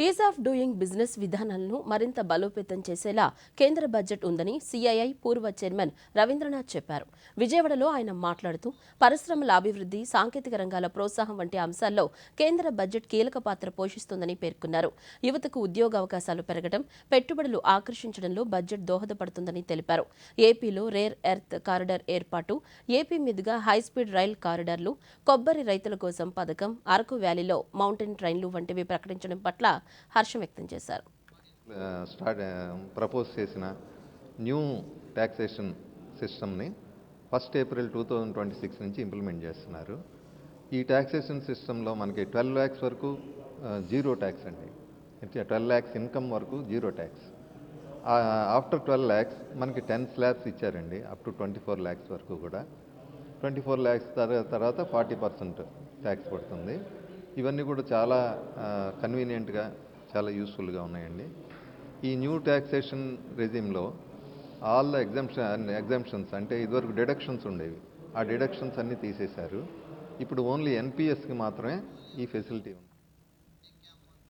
Is of doing business విధానాలను మరింత బలోపేతం చేసేలా కేంద్ర బడ్జెట్ ఉందని సిఐఐ పూర్వ చైర్మన్ రవీంద్రనాథ్ చెప్పారు. విజయవాడలో ఆయన మాట్లాడుతూ పరిశ్రమల అభివృద్ధి, సాంకేతిక రంగాల ప్రోత్సాహం వంటి అంశాల్లో కేంద్ర బడ్జెట్ కీలక పాత్ర పోషిస్తుందని పేర్కొన్నారు. యువతకు ఉద్యోగావకాశాలు పెరగడం, పెట్టుబడులు ఆకర్షించడంలో బడ్జెట్ దోహదపడుతుందని తెలిపారు. ఏపీలో రేర్ ఎర్త్ కారిడార్ ఏర్పాటు, ఏపీ మీదుగా హైస్పీడ్ రైల్ కారిడార్లు, కొబ్బరి రైతుల కోసం పథకం, అరకు వ్యాలీలో మౌంటైన్ ట్రైన్లు వంటివి ప్రకటించడం పట్ల హర్షం వ్యక్తం చేశారు. ప్రపోజ్ చేసిన న్యూ ట్యాక్సేషన్ సిస్టమ్ని 1 ఏప్రిల్ 2026 నుంచి ఇంప్లిమెంట్ చేస్తున్నారు. ఈ ట్యాక్సేషన్ సిస్టంలో మనకి 12 lakhs వరకు జీరో ట్యాక్స్ అండి. 12 lakhs ఇన్కమ్ వరకు జీరో ట్యాక్స్. ఆఫ్టర్ 12 lakhs మనకి 10 slabs ఇచ్చారండి, అప్ టు 24 lakhs వరకు కూడా. 24 lakhs తర్వాత 40% ట్యాక్స్ పడుతుంది. ఇవన్నీ కూడా చాలా కన్వీనియంట్గా, చాలా యూస్ఫుల్గా ఉన్నాయండి. ఈ న్యూ ట్యాక్సేషన్ రెజిమ్లో ఆల్ ద ఎగ్జామ్షన్స్ అంటే ఇదివరకు డిడక్షన్స్ ఉండేవి, ఆ డిడక్షన్స్ అన్నీ తీసేశారు. ఇప్పుడు ఓన్లీ ఎన్పిఎస్కి మాత్రమే ఈ ఫెసిలిటీ ఉంది.